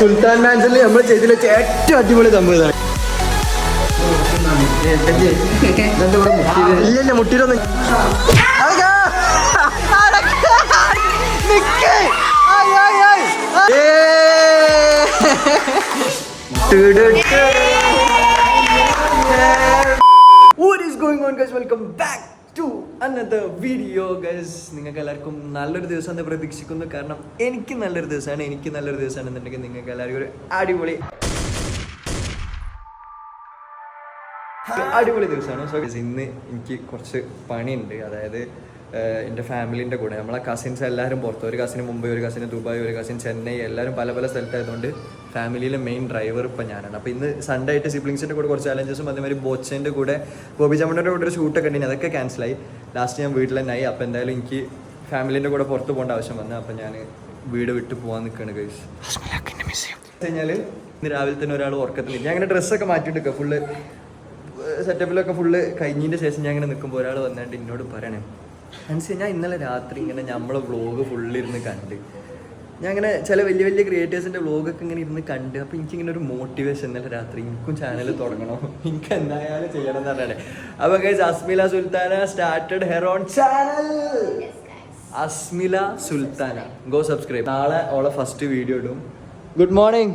സുൽത്താൻ ഡാൻസിൽ നമ്മൾ ചെയ്തിൽ വെച്ച ഏറ്റവും അടിപൊളി സംഭവം ഇല്ല മുട്ടിയിലൊന്നും What is going on guys? Welcome back to another video guys. നിങ്ങൾക്ക് എല്ലാവർക്കും നല്ലൊരു ദിവസം പ്രതീക്ഷിക്കുന്നു. കാരണം എനിക്ക് നല്ലൊരു ദിവസമാണെന്നുണ്ടെങ്കിൽ നിങ്ങൾക്ക് എല്ലാവർക്കും ഒരു അടിപൊളി ദിവസമാണ്. സോ ഇന്ന് എനിക്ക് കുറച്ച് പണിയുണ്ട്. അതായത് എൻ്റെ ഫാമിലിൻ്റെ കൂടെ നമ്മളെ കസിൻസ് എല്ലാവരും പുറത്ത്, ഒരു കസിന് മുംബൈ, ഒരു കസിന് ദുബായ്, ഒരു കസിൻ ചെന്നൈ, എല്ലാവരും പല പല സ്ഥലത്തായതുകൊണ്ട് ഫാമിലിയിലെ മെയിൻ ഡ്രൈവർ ഇപ്പം ഞാനാണ്. അപ്പോൾ ഇന്ന് സൺഡേ ആയിട്ട് സിബ്ലിങ്സിൻ്റെ കൂടെ കുറച്ച് ചാലഞ്ചസും അതേമാതിരി ബോച്ചേൻ്റെ കൂടെ ബോബി ചമ്മൻ്റെ കൂടെ ഒരു ഷൂട്ടൊക്കെ ഉണ്ടെങ്കിൽ അതൊക്കെ ക്യാൻസലായി. ലാസ്റ്റ് ഞാൻ വീട്ടിൽ തന്നെ ആയി. അപ്പോൾ എന്തായാലും എനിക്ക് ഫാമിലിൻ്റെ കൂടെ പുറത്ത് പോകേണ്ട ആവശ്യം വന്നു. അപ്പോൾ ഞാൻ വീട് വിട്ട് പോകാൻ നിൽക്കുകയാണ് ഗൈസ്. കഴിഞ്ഞാൽ ഇന്ന് രാവിലെ തന്നെ ഒരാൾ ഉറക്കത്തില്ല. ഞാൻ അങ്ങനെ ഡ്രസ്സൊക്കെ മാറ്റിയിട്ടൊക്കെ ഫുള്ള് സെറ്റപ്പിലൊക്കെ ഫുള്ള് കഴിഞ്ഞതിൻ്റെ ശേഷം ഞാൻ ഇങ്ങനെ നിൽക്കുമ്പോൾ ഒരാൾ വന്നിട്ട് എന്നോട് പറയണേ, മനസ്സിലായി ഞാൻ ഇന്നലെ രാത്രി ഇങ്ങനെ നമ്മളെ വ്ളോഗ് ഫുള്ളിരുന്ന് കണ്ട്, ഞാൻ അങ്ങനെ ചില വലിയ വലിയ ക്രിയേറ്റേഴ്സിൻ്റെ വ്ളോഗൊക്കെ ഇങ്ങനെ ഇരുന്ന് കണ്ട്. അപ്പോൾ എനിക്കിങ്ങനെ ഒരു മോട്ടിവേഷൻ ഇന്നലെ രാത്രി എനിക്കും ചാനൽ തുടങ്ങണോ, എനിക്ക് എന്തായാലും ചെയ്യണം എന്ന് പറഞ്ഞാലേ. അപ്പോൾ guys Asmila Sultana started her own channel. Asmila Sultana, go subscribe. നാളെ ഓളെ ഫസ്റ്റ് വീഡിയോ ഇടും. Good morning.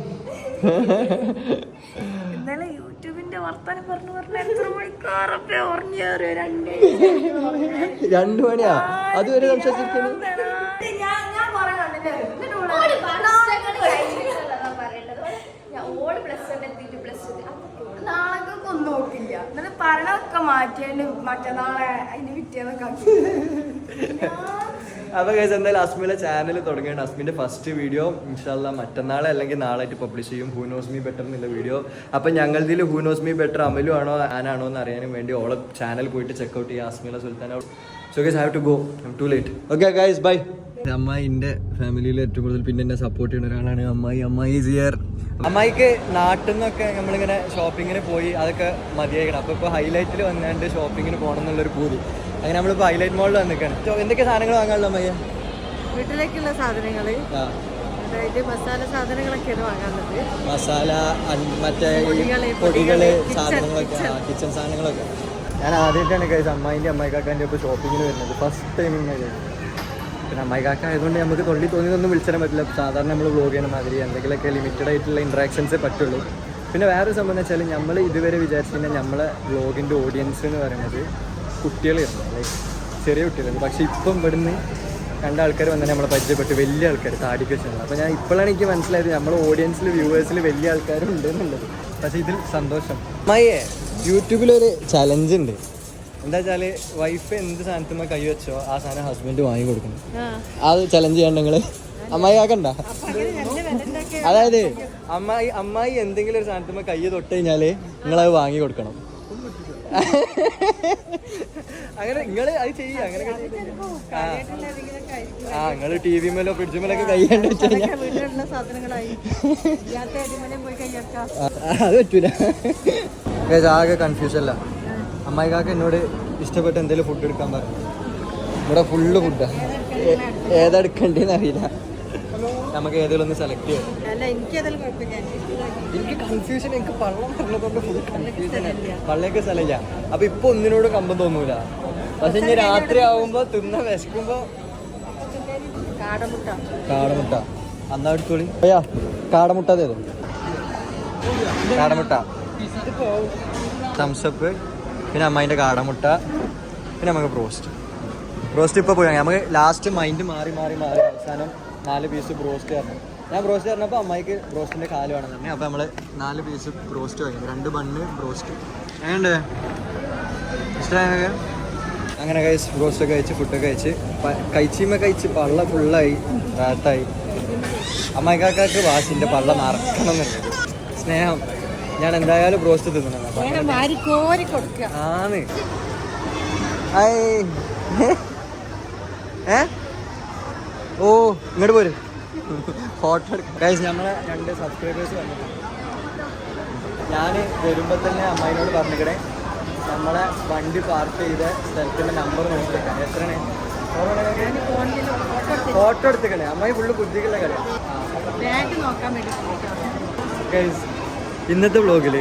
രണ്ടു മണിയാ അതുവരെ സംസാരിച്ചിരിക്കുന്നു. പറഞ്ഞൊക്കെ മാറ്റിയാല് മറ്റന്നാളെ അതിന് പിറ്റേന്നൊക്കെ. അപ്പോൾ ഗൈസ് എന്തായാലും അസ്മിലെ ചാനൽ തുടങ്ങിയാണ്. അസ്മിൻ്റെ ഫസ്റ്റ് വീഡിയോ ഇൻഷാല്ലാ മറ്റന്നാളെ അല്ലെങ്കിൽ നാളായിട്ട് പബ്ലിഷ് ചെയ്യും. ഹൂ നോസ് മീ ബെറ്റർ എന്നുള്ള വീഡിയോ. അപ്പം ഞങ്ങളതിൽ ഹൂ നോസ് മീ ബെറ്റർ അമലു ആണോ ആനാണോ എന്ന് അറിയാനും വേണ്ടി ഓളെ ചാനൽ പോയിട്ട് ചെക്കൗട്ട് ചെയ്യുക. Asmila Sultana. So guys have to go, I am too late. Okay guys bye. അമ്മായി എൻ്റെ ഫാമിലിയിൽ ഏറ്റവും കൂടുതൽ പിന്നെ എന്നെ സപ്പോർട്ട് ചെയ്യുന്ന ഒരാളാണ് അമ്മായി. അമ്മായി ഈസ് ഹിയർ. അമ്മായിക്ക് നാട്ടിൽ നിന്നൊക്കെ നമ്മളിങ്ങനെ ഷോപ്പിങ്ങിന് പോയി അതൊക്കെ മതിയായിരിക്കണം. അപ്പോൾ ഇപ്പോൾ ഹൈലൈറ്റിൽ വന്നാണ്ട് ഷോപ്പിങ്ങിന് പോകണം എന്നുള്ളൊരു പൂതി. അങ്ങനെ നമ്മളിപ്പോൾ ഹൈലൈറ്റ് മോളിൽ വന്നിരിക്കുകയാണ്. എന്തൊക്കെ സാധനങ്ങൾ വാങ്ങാനുള്ള അമ്മയ്യ? വീട്ടിലേക്കുള്ള സാധനങ്ങൾ, അതായത് മസാല സാധനങ്ങളൊക്കെയാണ് വാങ്ങാനുള്ളത്. മസാല, മറ്റേ പൊടികള്, സാധനങ്ങളൊക്കെ, കിച്ചൺ സാധനങ്ങളൊക്കെ. ഞാൻ ആദ്യമായിട്ടാണ് കഴിച്ചത് അമ്മായിൻ്റെ അമ്മായിക്കാക്കാൻ്റെ ഇപ്പോൾ ഷോപ്പിങ്ങിന് വരുന്നത്. ഫസ്റ്റ് ടൈം ഇങ്ങനെ. പിന്നെ അമ്മായിക്കാക്ക ആയതുകൊണ്ട് നമുക്ക് തോന്നിയതൊന്നും വിളിച്ചിടാൻ പറ്റില്ല. സാധാരണ നമ്മൾ വ്ലോഗ് ചെയ്യുന്ന മാതിരി എന്തെങ്കിലുമൊക്കെ ലിമിറ്റഡ് ആയിട്ടുള്ള ഇൻട്രാക്ഷൻസേ പറ്റുള്ളൂ. പിന്നെ വേറൊരു സംഭവം എന്ന് വെച്ചാൽ നമ്മൾ ഇതുവരെ വിചാരിച്ചിട്ടുണ്ടെങ്കിൽ നമ്മളെ വ്ലോഗിൻ്റെ ഓഡിയൻസ് എന്ന് പറയുന്നത് കുട്ടികളായിരുന്നു, ലൈക്ക് ചെറിയ കുട്ടികളായിരുന്നു. പക്ഷേ ഇപ്പം ഇവിടുന്ന് കണ്ട ആൾക്കാർ വന്നാൽ നമ്മളെ പരിചയപ്പെട്ട് വലിയ ആൾക്കാർ താടിക്ക് വെച്ചിട്ടുണ്ട്. അപ്പോൾ ഞാൻ ഇപ്പോഴാണ് എനിക്ക് മനസ്സിലായത് നമ്മളെ ഓഡിയൻസിൽ വ്യൂവേഴ്സിൽ വലിയ ആൾക്കാരും ഉണ്ട് എന്നുള്ളത്. പക്ഷേ ഇതിൽ സന്തോഷം. അമ്മായിയെ യൂട്യൂബിലൊരു ചലഞ്ച് ഉണ്ട്. എന്താ വെച്ചാൽ വൈഫ് എന്ത് സാധനത്തുമ്മ കൈ വെച്ചോ ആ സാധനം ഹസ്ബൻഡ് വാങ്ങി കൊടുക്കണം. അത് ചലഞ്ച് ചെയ്യാണ്ട് നിങ്ങൾ അമ്മായി ആക്കണ്ട. അതായത് അമ്മായി എന്തെങ്കിലും ഒരു സാധനത്തുമ്മ കൈ തൊട്ട് കഴിഞ്ഞാൽ നിങ്ങളത് വാങ്ങി കൊടുക്കണം. അങ്ങനെ നിങ്ങൾ അത് ചെയ്യുക. അങ്ങനെ നിങ്ങൾ ടി വി മേലോ ഫ്രിഡ്ജ് മേലൊക്കെ കൈയ്യാണ്ട് വെച്ച് കഴിഞ്ഞാൽ അത് പറ്റൂല. ആകെ കൺഫ്യൂഷൻ അല്ല. അമ്മായിക്കാക്ക് എന്നോട് ഇഷ്ടപ്പെട്ട എന്തെങ്കിലും ഫുഡ് എടുക്കാൻ പറഞ്ഞു. ഇവിടെ ഫുള്ള് ഫുഡാ, ഏതെടുക്കണ്ടേന്ന് അറിയില്ല. നമുക്ക് ഏതെങ്കിലും ഒന്ന് സെലക്ട് ചെയ്യാം. എനിക്ക് കൺഫ്യൂഷൻ, എനിക്ക് പള്ളം പറഞ്ഞതുകൊണ്ട് ഫുൾ കൺഫ്യൂഷൻ. പള്ളയൊക്കെ സ്ഥലമില്ല. അപ്പൊ ഇപ്പൊ ഒന്നിനോട് കമ്പം തോന്നൂല. പക്ഷെ ഇനി രാത്രി ആവുമ്പോ തിന്ന വിശക്കുമ്പോ കാടമുട്ട അന്നാ എടുത്തോളി. അയ്യാ കാടമുട്ട തേതോ, കാടമുട്ട, തംസപ്പ്, പിന്നെ അമ്മായിൻ്റെ കാടമുട്ട, പിന്നെ നമുക്ക് ബ്രോസ്റ്റ് ഇപ്പോൾ പോയി. നമുക്ക് ലാസ്റ്റ് മൈൻഡ് മാറി അവസാനം 4 പീസ് ബ്രോസ്റ്റ് തരണം. ഞാൻ ബ്രോസ്റ്റ് തരണപ്പോൾ അമ്മായിക്ക് ബ്രോസ്റ്റിൻ്റെ കാല് വേണം തന്നെ. അപ്പോൾ നമ്മൾ 4 പീസ് ബ്രോസ്റ്റ് വാങ്ങി, 2 ബണ്ണ് ബ്രോസ്റ്റ്. എങ്ങനെയുണ്ട്, ഇഷ്ടമായൊക്കെ? അങ്ങനെ കഴിച്ച് ബ്രോസ്റ്റൊക്കെ കഴിച്ച് ഫുഡൊക്കെ കഴിച്ച് പള്ള ഫുള്ളായി റാത്തായി. അമ്മായിക്കാക്ക് വാശിൻ്റെ പള്ള മറക്കണം എന്നുണ്ട്. സ്നേഹം. ഞാൻ എന്തായാലും ബ്രോസ്റ്റ് തിന്നണം. ആണ് ഓ ഇങ്ങോട്ട് പോര്, ഫോട്ടോ എടുക്കാം. ഗൈസ് നമ്മളെ 2 സബ്സ്ക്രൈബേഴ്സ് വന്നിട്ടുണ്ട്. ഞാൻ വരുമ്പോൾ തന്നെ അമ്മായിനോട് പറഞ്ഞിക്കണേ നമ്മളെ വണ്ടി പാർക്ക് ചെയ്ത സ്ഥലത്തിൻ്റെ നമ്പർ നോക്കിയേക്കാം. എത്രയാണ് ഫോട്ടോ എടുത്തിക്കണേ. അമ്മായി ഫുള്ള് ബുദ്ധിക്കുള്ള കളി. ബാഗ് നോക്കാൻ വേണ്ടി പോയിട്ടാണ്. ഗൈസ് ഇന്നത്തെ വ്ളോഗിൽ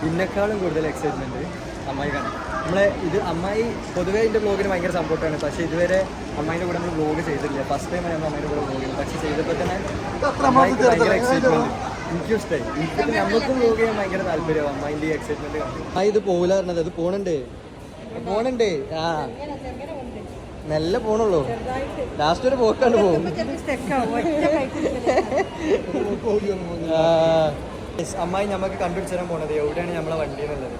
ഇന്നെക്കാളും കൂടുതൽ എക്സൈറ്റ്മെൻറ്റ് അമ്മായി കാണാം. നമ്മളെ ഇത് അമ്മായി പൊതുവേ എൻ്റെ വ്ളോഗിന് ഭയങ്കര സപ്പോർട്ടാണ്. പക്ഷേ ഇതുവരെ അമ്മായിൻ്റെ കൂടെ നമ്മൾ വ്ളോഗ് ചെയ്തിട്ടില്ല. ഫസ്റ്റ് ടൈം നമ്മൾ അമ്മയുടെ കൂടെ വ്ളോഗ് ചെയ്തു. പക്ഷേ ചെയ്തപ്പോൾ തന്നെ അമ്മായിക്ക് ഭയങ്കര എക്സൈറ്റ്മെൻറ്റ്. എനിക്കും ഇഷ്ടമായി. എനിക്കിപ്പോൾ നമുക്കും വ്ളോഗ് ചെയ്യാൻ ഭയങ്കര താല്പര്യമാണ്. അമ്മായിൻ്റെ ഈ എക്സൈറ്റ്മെൻറ്റ് കാണും. ആ ഇത് പോകില്ല പറഞ്ഞത് അത് പോണുണ്ട് ആ നല്ല പോണുള്ളൂ. ലാസ്റ്റ് ഒരു പോക്കാണ്ട് പോകും. അമ്മായി നമുക്ക് കണ്ടുപിടിച്ചു തരാൻ പോണത് എവിടെയാണ് നമ്മളെ വണ്ടി എന്നുള്ളത്.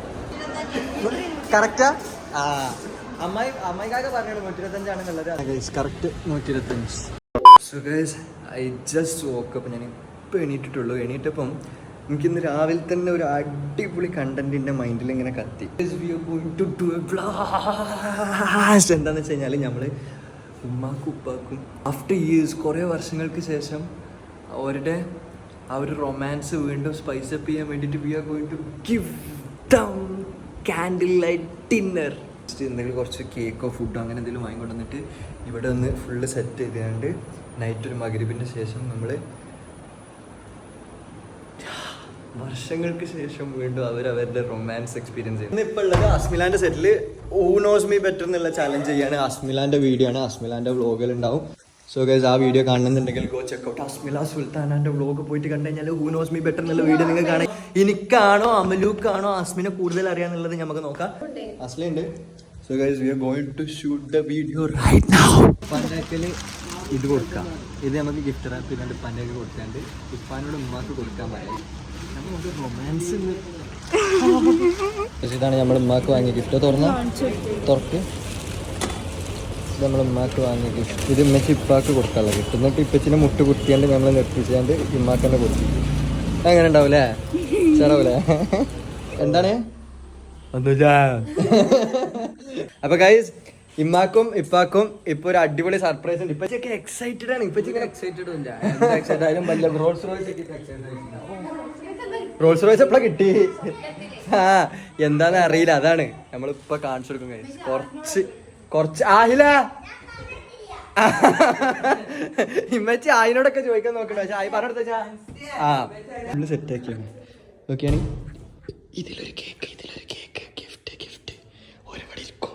കറക്റ്റാ? ആ അമ്മായിക്കാക്ക് പറഞ്ഞത് 125ആണെന്നുള്ളത്. Correct 125. So guys I just woke up. ഞാൻ ഇപ്പം എണീറ്റിട്ടുള്ളൂ. എണീറ്റപ്പം എനിക്കിന്ന് രാവിലെ തന്നെ ഒരു അടിപൊളി കണ്ടന്റ് എൻ്റെ മൈൻഡിൽ ഇങ്ങനെ കത്തി. എന്താണെന്ന് വെച്ച് കഴിഞ്ഞാൽ നമ്മൾ ഉമ്മാക്കും ഉപ്പാക്കും ആഫ്റ്റർ ഇയേഴ്സ് കുറേ വർഷങ്ങൾക്ക് ശേഷം അവരുടെ ആ ഒരു റൊമാൻസ് വീണ്ടും സ്പൈസ് അപ്പ് ചെയ്യാൻ വേണ്ടിയിട്ട് we are going to give them candle light dinner. എന്തെങ്കിലും കുറച്ച് കേക്കോ ഫുഡോ അങ്ങനെ എന്തെങ്കിലും വാങ്ങിക്കൊണ്ടുവന്നിട്ട് ഇവിടെ ഒന്ന് ഫുള്ള് സെറ്റ് ചെയ്തുകൊണ്ട് നൈറ്റ് ഒരു മഗ്‌രിബിൻ്റെ ശേഷം നമ്മൾ വർഷങ്ങൾക്ക് ശേഷം വീണ്ടും അവരുടെ റൊമാൻസ് എക്സ്പീരിയൻസ് ചെയ്യുന്നത്. ഇപ്പോൾ ഉള്ളത് അസ്മിലാൻ്റെ സെറ്റിൽ ഹൂ നോസ് മീ ബെറ്റർ എന്നുള്ള ചലഞ്ച് ചെയ്യാണ്. അസ്മിലാൻ്റെ വീഡിയോ ആണ്. അസ്മിലാൻ്റെ വ്ളോഗിൽ ഉണ്ടാവും. സോ ഗൈസ് ആ വീഡിയോ കാണുന്നുണ്ടെങ്കിൽ ഗോ ചെക്കൗട്ട് അസ്മില സുൽത്താനാൻ്റെ വ്ളോഗ് പോയിട്ട് കണ്ടു കഴിഞ്ഞാൽ ഹൂ നോസ് മീ ബെറ്റർ എന്നുള്ള വീഡിയോ നിങ്ങൾ കാണാം. എനിക്കാണോ അമലൂക്കാണോ അസ്മിനെ കൂടുതൽ അറിയാന്നുള്ളത് നമുക്ക് നോക്കാം. അസ്ലുണ്ട്. So guys we are going to shoot the video right now. പഞ്ചായത്തിൽ ഇത് കൊടുക്കാം. ഇത് നമുക്ക് ഗിഫ്റ്റ് റാപ്പ് ചെയ്തുകൊണ്ട് പഞ്ചായത്ത് കൊടുക്കാണ്ട് ഉപ്പാനോട് ഉമ്മാക്ക് കൊടുക്കാൻ പറയാം. നമുക്ക് റൊമാൻസ് ഇതാണ് നമ്മൾ ഉമ്മാക്ക് വാങ്ങിയ ഗിഫ്റ്റ്. തുറക്ക്. ഇത് നമ്മൾ ഉമ്മാക്ക് വാങ്ങിയ ഗിഫ്റ്റ്. ഇത് ഉമ്മച്ചി ഇപ്പാക്ക് കൊടുക്കാനുള്ള ഗിഫ്റ്റ്. എന്നിട്ട് ഇപ്പച്ചിനെ മുട്ട് കുത്തിയാണ്ട് നമ്മൾ നിർത്തിച്ചാണ്ട് ഇമ്മാക്ക് തന്നെ കൊടുത്തു. അങ്ങനെ ഉണ്ടാവൂലേ? ചെറാവൂലേ? എന്താണ് അപ്പൊ ഗൈസ് ഇമ്മാക്കും ഇപ്പാക്കും ഇപ്പൊ ഒരു അടിപൊളി സർപ്രൈസ് ഉണ്ട്. ഇപ്പച്ചൊക്കെ എക്സൈറ്റഡ് ആണ്. ഇപ്പച്ചി എക്സൈറ്റഡ് ആയാലും വലിയ റോൾസ് റോയ്സ് എപ്പോഴാ കിട്ടി? ആ എന്താന്ന് അറിയില്ല. അതാണ് നമ്മളിപ്പൊ കാണിച്ചു കൊടുക്കും. ഗൈസ് കുറച്ച് ആഹില ഇമ്മച്ചി ആയിനോടൊക്കെ ചോദിക്കാൻ നോക്കണ്ട. പക്ഷെ ആയി പറഞ്ഞെടുത്ത ആ ഫുള്ള് സെറ്റ് ആക്കിയാണ്. ഓക്കെയാണ്. ഇതിലൊരു കേക്ക് ഗിഫ്റ്റ് ഒരുപാട് ഇരിക്കും.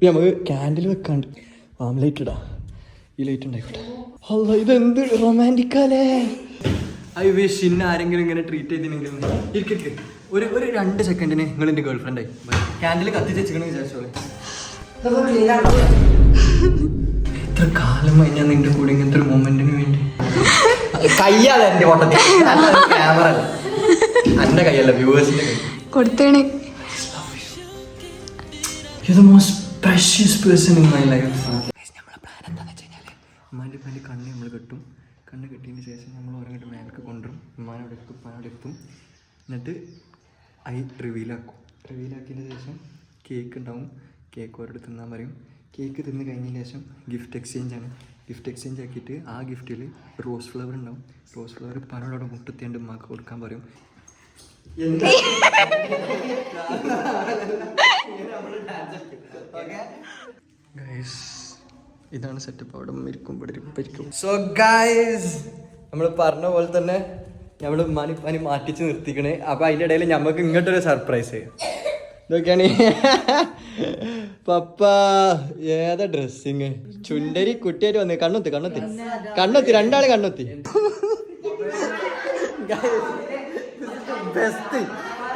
നമുക്ക് ക്യാൻഡിൽ വെക്കാണ്ട് വാം ലൈറ്റ് ഇടാ. ഈ ലൈറ്റ് ഉണ്ടായിക്കോട്ടെ. അല്ല ഇതെന്ത് റൊമാൻറ്റിക്കല്ലേ. ഐ വിഷ് ഇന്ന ആരെങ്കിലും ഇങ്ങനെ ട്രീറ്റ് ചെയ്തിട്ടുണ്ടെങ്കിൽ ഇരിക്കും. ഒരു 2 സെക്കൻഡിന് നിങ്ങൾ എൻ്റെ ഗേൾ ഫ്രണ്ടായി ക്യാൻഡിൽ കത്തിച്ച് വെച്ചിക്കണെന്ന് വിചാരിച്ചോളെ. എത്ര കാലമായി ഞാൻ നിന്റെ കൂടെ ഇങ്ങനത്തെ ഒരു മൊമെന്റിന് വേണ്ടി. കയ്യാതെ എന്റെ ഓട്ടത്തിൽ ക്യാമറ അല്ല എന്റെ കൈയല്ല വ്യൂവേഴ്സിന്റെ കൈ കൊടുത്തേണേ. You're the most precious person in my life. നമ്മളെ പ്ലാൻ എന്താണെന്ന് വെച്ച് കഴിഞ്ഞാൽ ഉമ്മാൻ്റെ കണ്ണ് നമ്മൾ കെട്ടും. കണ്ണ് കെട്ടിയതിന് ശേഷം നമ്മൾ ഓരോങ്ങോട്ട് മേലേക്ക് കൊണ്ടുവരും. ഉമ്മാനോട് എത്തും ഉപ്പാനോട് എത്തും. എന്നിട്ട് ഐ റിവീലാക്കിയതിന് ശേഷം കേക്ക് ഉണ്ടാവും. കേക്ക് ഓരോട് തിന്നാൻ പറയും. കേക്ക് തിന്ന് കഴിഞ്ഞതിന് ശേഷം ഗിഫ്റ്റ് എക്സ്ചേഞ്ച് ആണ്. ഗിഫ്റ്റ് എക്സ്ചേഞ്ച് ആക്കിയിട്ട് ആ ഗിഫ്റ്റിൽ റോസ് ഫ്ലവർ ഉണ്ടാവും. റോസ് ഫ്ലവർ പനോടോടെ മുട്ടത്തിയാണ്ട് ഉമ്മാക്ക് കൊടുക്കാൻ പറയും. ഇതാണ് സെറ്റപ്പ്. അവിടെ ഇരിക്കും. സോ ഗൈസ് നമ്മൾ പറഞ്ഞ പോലെ തന്നെ നമ്മൾ പനി മാറ്റിച്ച് നിർത്തിക്കണേ. അപ്പൊ അതിൻ്റെ ഇടയിൽ ഞമ്മക്ക് ഇങ്ങോട്ടൊരു സർപ്രൈസ്. ഇതൊക്കെയാണ് പപ്പ. ഏതാ ഡ്രസ്സിങ്. ചുണ്ടരി കുട്ടിയായിട്ട് വന്നേ. കണ്ണൊത്തി രണ്ടാള് കണ്ണൊത്തി. ബെസ്റ്റ്.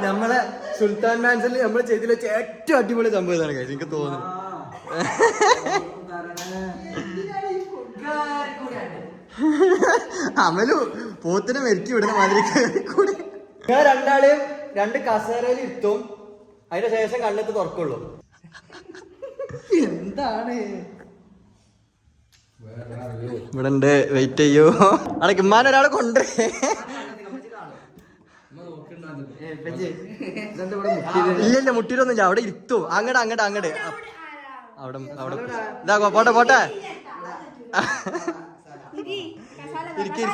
നമ്മളെ സുൽത്താൻ മാൻസിൽ നമ്മൾ ചെയ്തിൽ വെച്ച ഏറ്റവും അടിപൊളി സംഭവം ഇതാണ് കാര്യം എനിക്ക് തോന്നുന്നു. അമലു പോത്തിനെ മെരുക്കി വിടുന്ന മാതിരി കൂടി ഞാൻ രണ്ടാളെയും 2 കസേരയിൽ ഇരുത്തും. അതിന്റെ ശേഷം കണ്ണെത്ത് തുറക്കുള്ളൂ. എന്താണ് ഇവിടെ ഉണ്ട്. വെയിറ്റ് ചെയ്യൂ. അവിടെ ഉമ്മാനൊരാളെ കൊണ്ട് ഇല്ല മുട്ടിയിലൊന്നുമില്ല. അവിടെ ഇരുത്തു. അങ്ങടെ അവിടെ ഇതാ പോട്ടെ. ഇരിക്കും.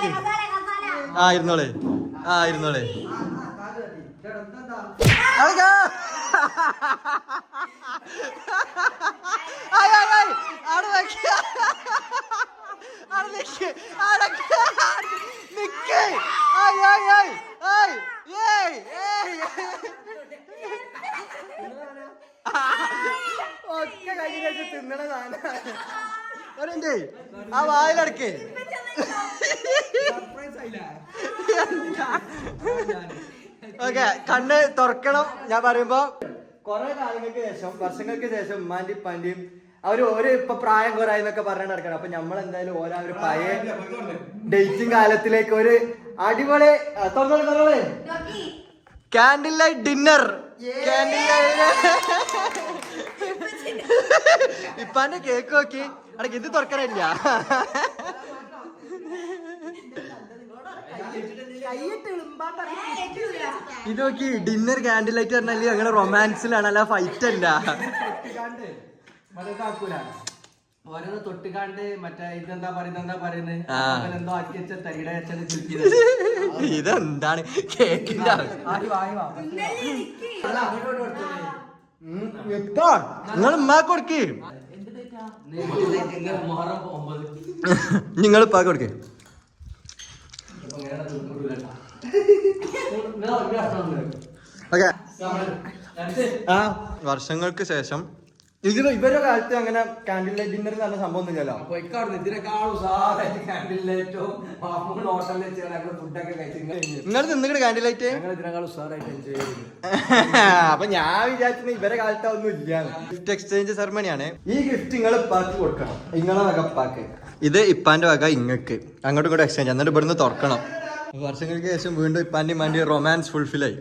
ഇരുന്നോളെ. ഒക്കെ കഴിഞ്ഞ തിന്നണ സാധനം ആ വായിലടക്കേ ഓക്കെ കണ്ണ് തുറക്കണം. ഞാൻ പറയുമ്പോ കൊറേ കാലങ്ങൾക്ക് ശേഷം വർഷങ്ങൾക്ക് ശേഷം ഉമ്മാന്റെയും ഉപ്പാന്റെയും അവര് ഇപ്പൊ പ്രായം കുറയായി എന്നൊക്കെ പറഞ്ഞു നടക്കണം. അപ്പൊ നമ്മളെന്തായാലും ഓരോ ഒരു പഴയ ഡേറ്റിംഗ് കാലത്തിലേക്ക് ഒരു അടിപൊളി candle light dinner. Candle light ഇപ്പാന്റെ കേക്ക് നോക്കി അടക്ക് ഇത് തുറക്കാനില്ല. ഇത് നോക്കി ഡിന്നർ കാൻഡിൽ ലൈറ്റ് പറഞ്ഞാല് അങ്ങനെ റൊമാൻസിലാണ്, അല്ല ഫൈറ്റ് അല്ല. ഓരോന്ന് തൊട്ടുകാണ്ട് മറ്റേ ഇതെന്താ പറയുന്നത് എന്തോ ആക്കി വെച്ച തരിയുടെ ഇതെന്താണ് കേക്കിന്റെ നിങ്ങൾ ഉമ്മാ കൊടുക്ക്, നിങ്ങൾ ഉപ്പാ കൊടുക്ക്. ഓക്കെ ആ വർഷങ്ങൾക്ക് ശേഷം ഇവരുടെ കാലത്ത് അങ്ങനെ കാൻഡിൽ ലൈറ്റ് ഡിന്നർ നല്ല സംഭവം ഒന്നുമില്ലല്ലോ. നിങ്ങൾ നിന്നിട്ട് കാൻഡിൽ ലൈറ്റ് അപ്പൊ ഞാൻ വിചാരിച്ചത് ഇവരെ കാലത്ത് ഒന്നും ഇല്ല. ഗിഫ്റ്റ് എക്സ്ചേഞ്ച് സെറമണിയാണ്. ഈ ഗിഫ്റ്റ് നിങ്ങൾ ഇപ്പാക്ക് കൊടുക്കണം, ഇങ്ങളെ വക ഇപ്പാക്ക്. ഇത് ഇപ്പാന്റെ വക ഇങ്ങക്ക് അങ്ങോട്ടും ഇങ്ങോട്ടും എക്സ്ചേഞ്ച്, എന്നിട്ട് ഇവിടുന്ന് തുറക്കണം. വർഷങ്ങൾക്ക് ശേഷം വീണ്ടും ഇപ്പാന്റെ മാന്റെ റൊമാൻസ് ഫുൾഫിൽ ആയി.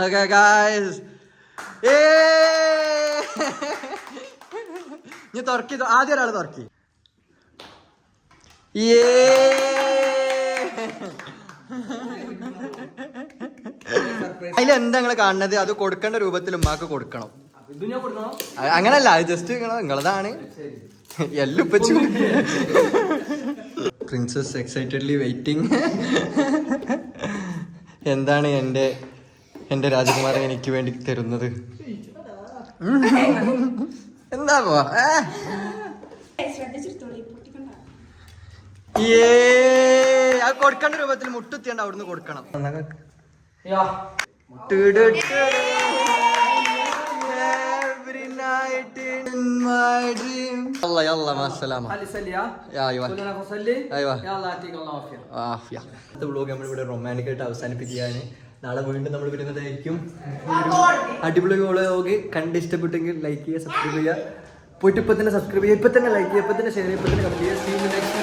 ഓക്കെ ഗായ്സ് ഞാൻ തുറക്കി, ആദ്യം ഒരാള് തുറക്കി. അതിലെന്താ നിങ്ങള് കാണുന്നത്? അത് കൊടുക്കേണ്ട രൂപത്തിൽ ഉമ്മാക്ക് കൊടുക്കണം. അങ്ങനല്ല, അത് ജസ്റ്റ് നിങ്ങളതാണ് എല്ലാം ഇപ്പച്ചു. Princess excitedly waiting. എന്താണ് എന്റെ രാജകുമാരൻ എനിക്ക് വേണ്ടി തരുന്നത്? എന്താ അത് കൊടുക്കേണ്ട രൂപത്തിൽ മുട്ടുത്തിയണ്ട അവിടുന്ന് കൊടുക്കണം. നമ്മളിവിടെ റൊമാൻറ്റിക് ആയിട്ട് അവസാനിപ്പിക്കുകയാണ്. നാളെ വീണ്ടും നമ്മൾ വരുന്നതായിരിക്കും. അടിപൊളി വ്ളോഗ് കണ്ട് ഇഷ്ടപ്പെട്ടെങ്കിൽ ലൈക്ക് ചെയ്യുക, സബ്സ്ക്രൈബ് ചെയ്യുക. പോയിട്ട് ഇപ്പൊ തന്നെ സബ്സ്ക്രൈബ് ചെയ്യുക, ഇപ്പൊ തന്നെ ലൈക്ക് ചെയ്യുക, ഇപ്പൊ തന്നെ ഷെയർ ചെയ്യുക, ഇപ്പൊ തന്നെ കമന്റ് ചെയ്യുക.